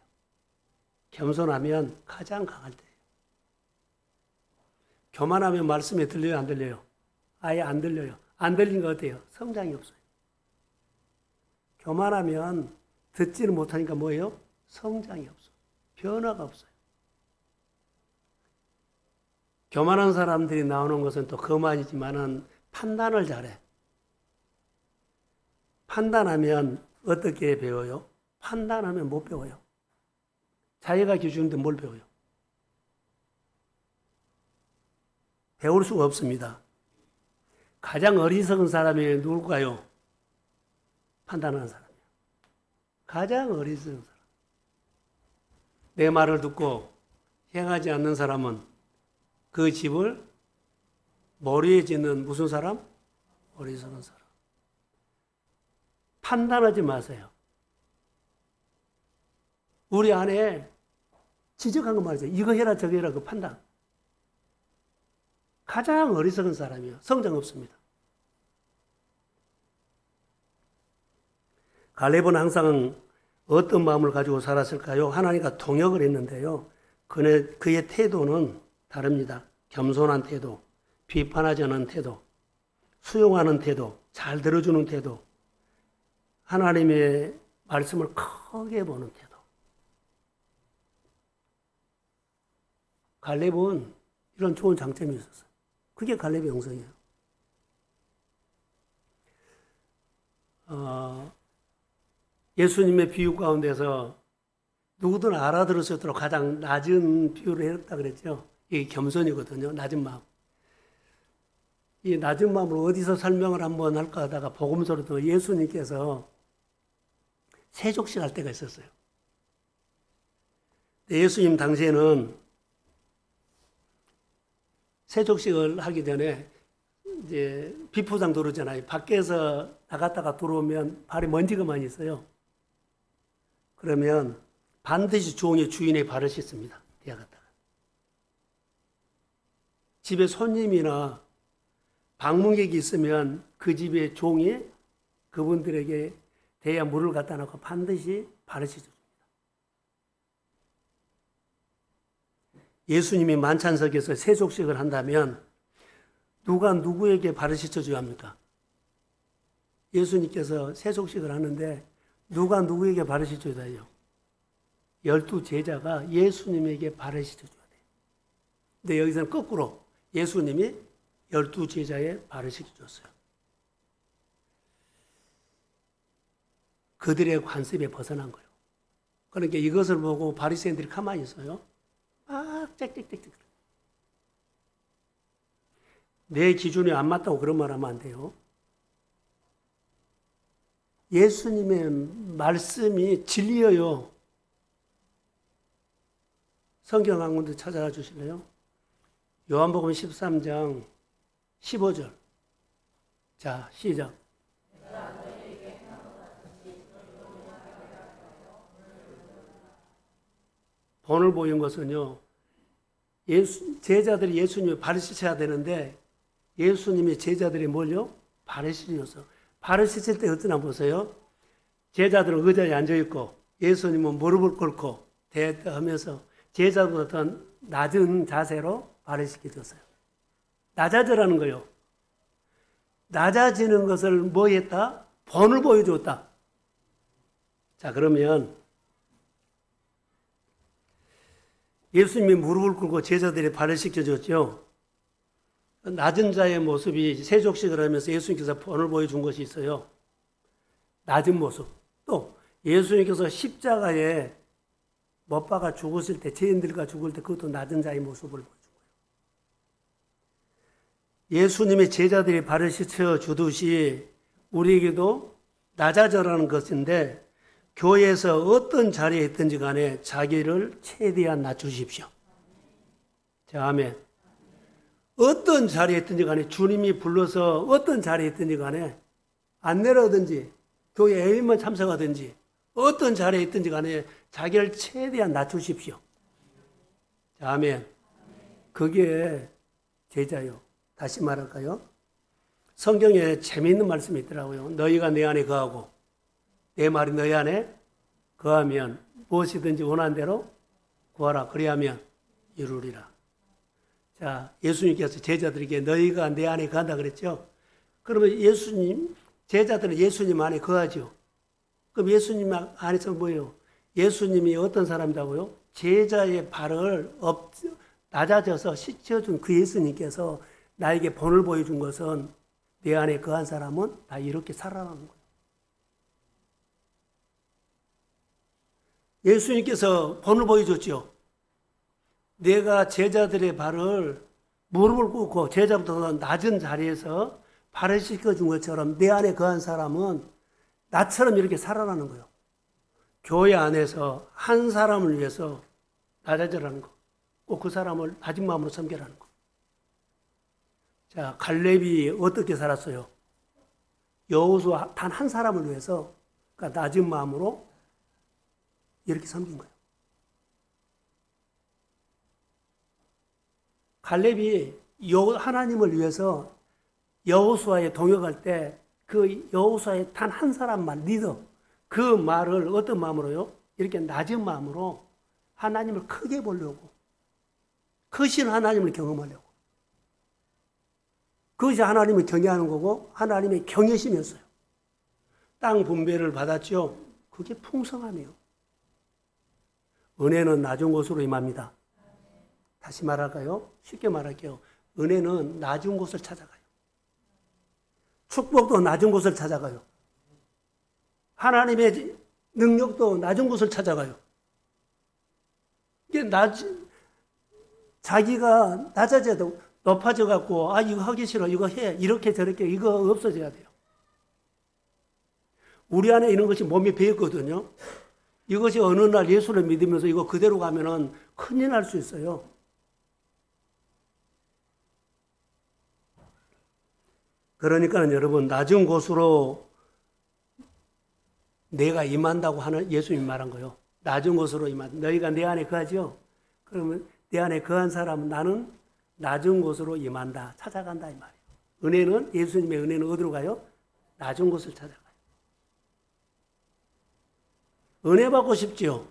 겸손하면 가장 강할 때예요. 교만하면 말씀이 들려요, 안 들려요? 아예 안 들려요. 안 들린 거 어때요? 성장이 없어요. 교만하면 듣지는 못하니까 뭐예요? 성장이 없어요. 변화가 없어요. 교만한 사람들이 나오는 것은 또 그만이지만은 판단을 잘해. 판단하면 어떻게 배워요? 판단하면 못 배워요. 자기가 기준인데 뭘 배워요? 배울 수가 없습니다. 가장 어리석은 사람이 누굴까요? 판단하는 사람이에요. 가장 어리석은 사람. 내 말을 듣고 행하지 않는 사람은 그 집을 머리에 짓는 무슨 사람? 어리석은 사람. 판단하지 마세요. 우리 안에 지적한 거 말이죠. 이거 해라 저거 해라 그 판단. 가장 어리석은 사람이요. 성장 없습니다. 갈렙은 항상 어떤 마음을 가지고 살았을까요? 하나님과 동역을 했는데요. 그의 태도는 다릅니다. 겸손한 태도, 비판하지 않은 태도, 수용하는 태도, 잘 들어주는 태도, 하나님의 말씀을 크게 보는 태도. 갈렙은 이런 좋은 장점이 있었어요. 그게 갈렙의 영성이에요. 예수님의 비유 가운데서 누구든 알아들을 수 있도록 가장 낮은 비유를 해줬다 그랬죠. 이게 겸손이거든요. 낮은 마음. 이 낮은 마음을 어디서 설명을 한번 할까 하다가 복음서로 또 예수님께서 세족식 할 때가 있었어요. 예수님 당시에는 세족식을 하기 전에 이제 비포장 도로잖아요. 밖에서 나갔다가 들어오면 발에 먼지가 많이 있어요. 그러면 반드시 종이 주인의 발을 씻습니다. 뛰어갔다가. 집에 손님이나 방문객이 있으면 그 집의 종이 그분들에게 대야 물을 갖다 놓고 반드시 발을 씻어줍니다. 예수님이 만찬석에서 세족식을 한다면 누가 누구에게 발을 씻어줘야 합니까? 예수님께서 세족식을 하는데 누가 누구에게 발을 씻어줘야 돼요? 12제자가 예수님에게 발을 씻어줘야 돼요. 근데 여기서는 거꾸로 예수님이 12제자의 발을 씻어줬어요. 그들의 관습에 벗어난 거예요. 그러니까 이것을 보고 바리새인들이 가만히 있어요. 막 짹짹짹짹. 내 기준에 안 맞다고 그런 말 하면 안 돼요. 예수님의 말씀이 진리예요. 성경 한 군데 찾아가 주실래요? 요한복음 13장 15절. 자, 시작. 본을 보인 것은요, 제자들이 예수님의 발을 씻어야 되는데, 예수님의 제자들이 뭘요? 발을 씻어서. 발을 씻을 때 어떠나 보세요. 제자들은 의자에 앉아있고, 예수님은 무릎을 꿇고, 대하면서 제자들보다 낮은 자세로 발을 씻겨줬어요. 낮아지라는 거요. 낮아지는 것을 뭐 했다? 본을 보여줬다. 자, 그러면 예수님이 무릎을 꿇고 제자들의 발을 씻겨줬죠. 낮은 자의 모습이 세족식을 하면서 예수님께서 본을 보여준 것이 있어요. 낮은 모습. 또 예수님께서 십자가에 못 박아 죽었을 때, 죄인들과 죽을 때 그것도 낮은 자의 모습을 보여준 거예요. 예수님의 제자들이 발을 씻어주듯이 우리에게도 낮아져라는 것인데, 교회에서 어떤 자리에 있든지 간에 자기를 최대한 낮추십시오. 자, 아멘. 어떤 자리에 있든지 간에 주님이 불러서 어떤 자리에 있든지 간에 안 내려오든지 교회 예배만 참석하든지 어떤 자리에 있든지 간에 자기를 최대한 낮추십시오. 자, 아멘. 그게 제자요. 다시 말할까요? 성경에 재미있는 말씀이 있더라고요. 너희가 내 안에 거하고 내 말이 너희 안에 거하면 무엇이든지 원하는 대로 구하라. 그리하면 이루리라. 자, 예수님께서 제자들에게 너희가 내 안에 거한다 그랬죠? 그러면 예수님, 제자들은 예수님 안에 거하죠. 그럼 예수님 안에서 뭐예요? 예수님이 어떤 사람이라고요? 제자의 발을 낮아져서 씻어준 그 예수님께서 나에게 본을 보여준 것은 내 안에 거한 사람은 다 이렇게 살아가는 거예요. 예수님께서 본을 보여줬죠. 내가 제자들의 발을 무릎을 꿇고 제자보다 낮은 자리에서 발을 씻겨준 것처럼 내 안에 거한 사람은 나처럼 이렇게 살아가는 거예요. 교회 안에서 한 사람을 위해서 낮아지라는 거. 꼭 그 사람을 낮은 마음으로 섬기라는 거. 자, 갈렙이 어떻게 살았어요? 여호수아 단 한 사람을 위해서 그러니까 낮은 마음으로 이렇게 섬긴 거예요. 갈렙이 하나님을 위해서 여호수아에 동역할 때 그 여호수아의 단 한 사람만 리더 그 말을 어떤 마음으로요? 이렇게 낮은 마음으로 하나님을 크게 보려고 크신 하나님을 경험하려고. 그것이 하나님을 경외하는 거고 하나님의 경외심이었어요. 땅 분배를 받았죠. 그게 풍성함이에요. 은혜는 낮은 곳으로 임합니다. 다시 말할까요? 쉽게 말할게요. 은혜는 낮은 곳을 찾아가요. 축복도 낮은 곳을 찾아가요. 하나님의 능력도 낮은 곳을 찾아가요. 이게 자기가 낮아져도 높아져 갖고 이거 하기 싫어, 이거 해, 이렇게 저렇게 이거 없어져야 돼요. 우리 안에 있는 것이 몸에 배었거든요. 이것이 어느 날 예수를 믿으면서 이거 그대로 가면은 큰일 날 수 있어요. 그러니까 여러분, 낮은 곳으로 내가 임한다고 하는 예수님이 말한 거예요. 낮은 곳으로 임한다. 너희가 내 안에 거하죠? 그러면 내 안에 거한 사람은 나는 낮은 곳으로 임한다. 찾아간다 이 말이에요. 은혜는, 예수님의 은혜는 어디로 가요? 낮은 곳을 찾아가요. 은혜 받고 싶죠?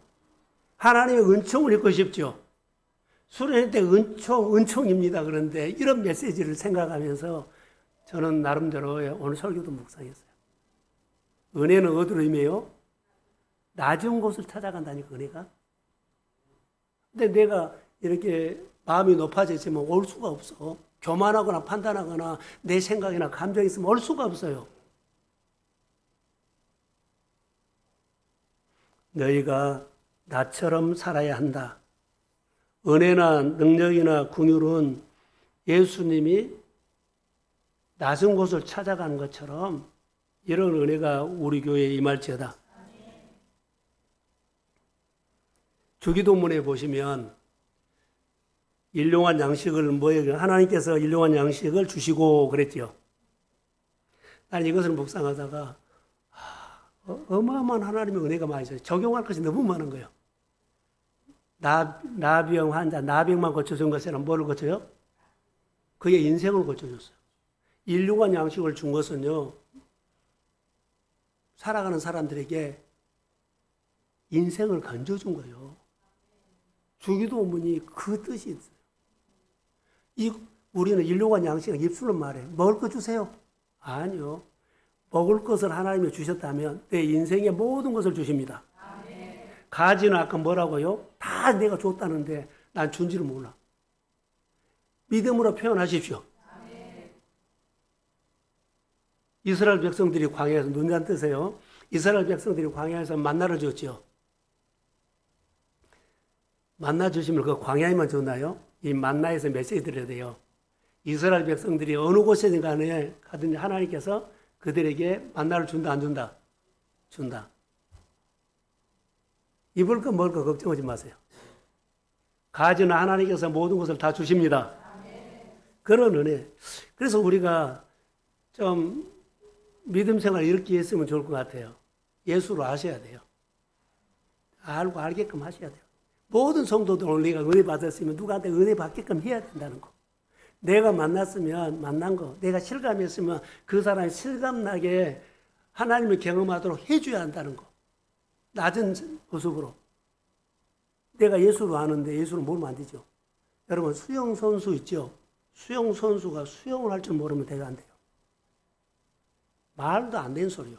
하나님의 은총을 입고 싶죠? 수련회 때 은총입니다. 그런데 이런 메시지를 생각하면서 저는 나름대로 오늘 설교도 묵상했어요. 은혜는 어디로 임해요? 낮은 곳을 찾아간다니까, 은혜가. 근데 내가 이렇게 마음이 높아져 있으면 올 수가 없어. 교만하거나 판단하거나 내 생각이나 감정이 있으면 올 수가 없어요. 너희가 나처럼 살아야 한다. 은혜나 능력이나 긍휼은 예수님이 낮은 곳을 찾아가는 것처럼 이런 은혜가 우리 교회에 임할지어다. 주기도문에 보시면 일용할 양식을 하나님께서 일용할 양식을 주시고 그랬죠. 나는 이것을 묵상하다가 어마어마한 하나님의 은혜가 많이 있어요. 적용할 것이 너무 많은 거예요. 나병 환자, 나병만 고쳐준 것이 아니라 뭐를 고쳐요? 그의 인생을 고쳐줬어요. 일용할 양식을 준 것은요, 살아가는 사람들에게 인생을 건져준 거예요. 주기도문이 그 뜻이 있어요. 우리는 일용할 양식을 입술로 말해. 먹을 거 주세요. 아니요. 먹을 것을 하나님이 주셨다면 내 인생의 모든 것을 주십니다. 가지는 아까 뭐라고요? 다 내가 줬다는데 난 준지를 몰라. 믿음으로 표현하십시오. 이스라엘 백성들이 광야에서 눈잔 뜨세요. 이스라엘 백성들이 광야에서 만나를 줬죠. 만나 주시면 그 광야에만 줬나요? 이 만나에서 메시지 드려야 돼요. 이스라엘 백성들이 어느 곳에 가든지 하나님께서 그들에게 만나를 준다 안 준다? 준다. 입을 거 먹을 거 걱정하지 마세요. 가지는 하나님께서 모든 것을 다 주십니다. 그런 은혜. 그래서 우리가 좀 믿음 생활 이렇게 했으면 좋을 것 같아요. 예수로 아셔야 돼요. 알고 알게끔 하셔야 돼요. 모든 성도들 오늘 내가 은혜 받았으면 누구한테 은혜 받게끔 해야 된다는 거. 내가 만났으면 만난 거, 내가 실감했으면 그 사람이 실감나게 하나님을 경험하도록 해줘야 한다는 거. 낮은 모습으로. 내가 예수로 아는데 예수로 모르면 안 되죠. 여러분 수영 선수 있죠? 수영 선수가 수영을 할 줄 모르면 대가 안 돼요. 말도 안 되는 소리요.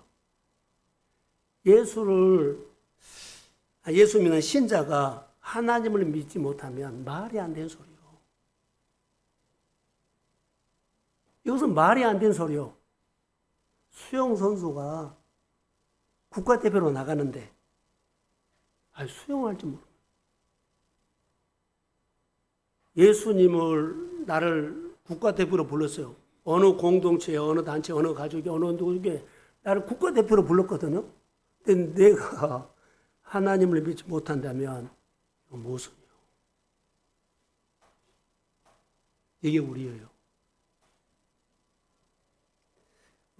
예수 믿는 신자가 하나님을 믿지 못하면 말이 안 되는 소리요. 이것은 말이 안 되는 소리요. 수영 선수가 국가대표로 나가는데 수영할 줄 모르는. 예수님을 나를 국가대표로 불렀어요. 어느 공동체에, 어느 단체, 어느 가족에, 어느 누구에게 나를 국가대표로 불렀거든요. 근데 내가 하나님을 믿지 못한다면 무엇이요? 이게 우리예요.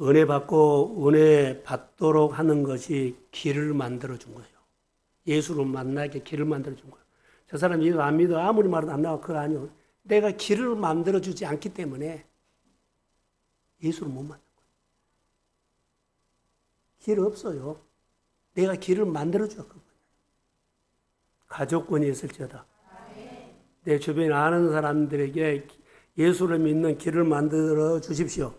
은혜 받고 은혜 받도록 하는 것이 길을 만들어 준 거예요. 예수를 만나게 길을 만들어 준 거예요. 저 사람 예수 안 믿어 아무리 말해도 안 나와. 그거 아니요. 내가 길을 만들어 주지 않기 때문에 예수를 못 만난 거예요. 길 없어요. 내가 길을 만들어 줬거든요. 가족권이 있을지어다. 내 주변에 아는 사람들에게 예수를 믿는 길을 만들어 주십시오.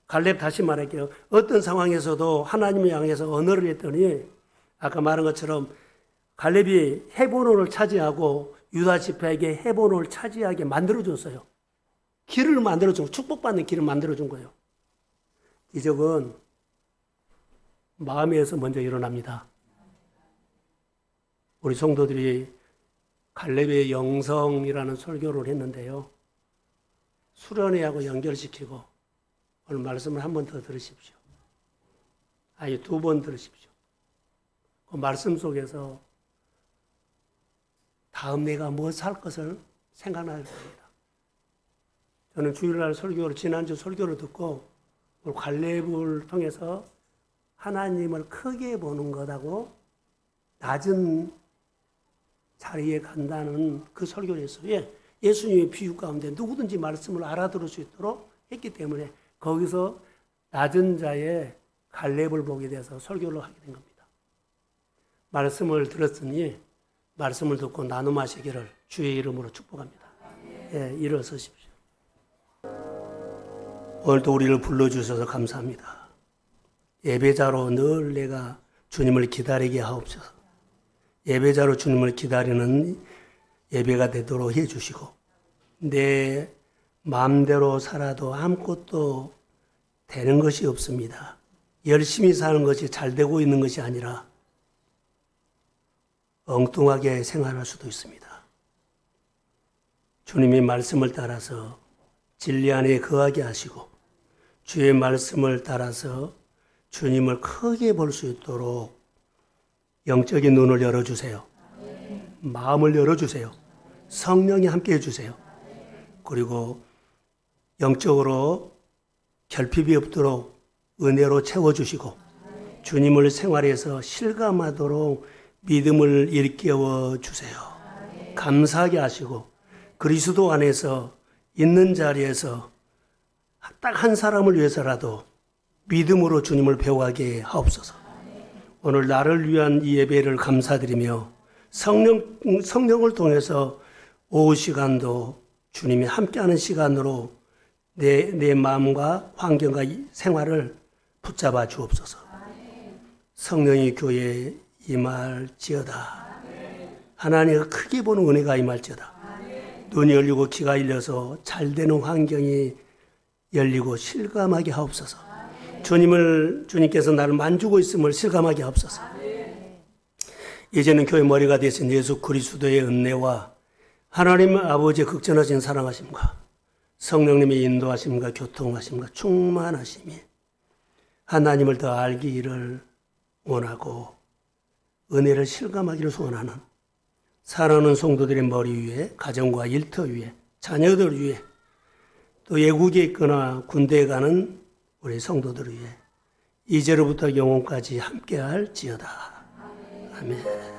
갈렙 다시 말할게요. 어떤 상황에서도 하나님을 향해서 언어를 했더니 아까 말한 것처럼 갈렙이 헤브론을 차지하고 유다 지파에게 헤브론을 차지하게 만들어줬어요. 길을 만들어준, 축복받는 길을 만들어준 거예요. 기적은 마음에서 먼저 일어납니다. 우리 성도들이 갈렙의 영성이라는 설교를 했는데요. 수련회하고 연결시키고 오늘 말씀을 한 번 더 들으십시오. 아니, 2번 들으십시오. 그 말씀 속에서 다음 내가 무엇 할 것을 생각나게 됩니다. 저는 주일날 설교를, 지난주 설교를 듣고 갈렙을 통해서 하나님을 크게 보는 것하고 낮은 자리에 간다는 그 설교를 했어요. 예수님의 비유 가운데 누구든지 말씀을 알아들을 수 있도록 했기 때문에 거기서 낮은 자의 갈렙을 보게 돼서 설교를 하게 된 겁니다. 말씀을 들었으니 말씀을 듣고 나눔하시기를 주의 이름으로 축복합니다. 예, 일어서십시오. 오늘도 우리를 불러주셔서 감사합니다. 예배자로 늘 내가 주님을 기다리게 하옵소서. 예배자로 주님을 기다리는 예배가 되도록 해주시고 내 마음대로 살아도 아무것도 되는 것이 없습니다. 열심히 사는 것이 잘 되고 있는 것이 아니라 엉뚱하게 생활할 수도 있습니다. 주님의 말씀을 따라서 진리 안에 거하게 하시고 주의 말씀을 따라서 주님을 크게 볼 수 있도록 영적인 눈을 열어주세요. 마음을 열어주세요. 성령이 함께 해주세요. 그리고 영적으로 결핍이 없도록 은혜로 채워주시고 주님을 생활해서 실감하도록 믿음을 일깨워 주세요. 감사하게 하시고 그리스도 안에서 있는 자리에서 딱 한 사람을 위해서라도 믿음으로 주님을 배워가게 하옵소서. 오늘 나를 위한 이 예배를 감사드리며 성령을 통해서 오후 시간도 주님이 함께하는 시간으로 내 마음과 환경과 생활을 붙잡아 주옵소서. 성령이 교회에 임할지어다. 하나님을 크게 보는 은혜가 임할지어다. 눈이 열리고 귀가 열려서 잘 되는 환경이 열리고 실감하게 하옵소서. 주님께서 나를 만지고 있음을 실감하게 하옵소서. 이제는 교회 머리가 되신 예수 그리스도의 은혜와 하나님 아버지의 극전하신 사랑하심과 성령님의 인도하심과 교통하심과 충만하심이 하나님을 더 알기를 원하고 은혜를 실감하기를 소원하는 사랑하는 성도들의 머리 위에, 가정과 일터 위에, 자녀들 위에, 또 외국에 있거나 군대에 가는 우리 성도들 위에 이제로부터 영원까지 함께할지어다. 아멘.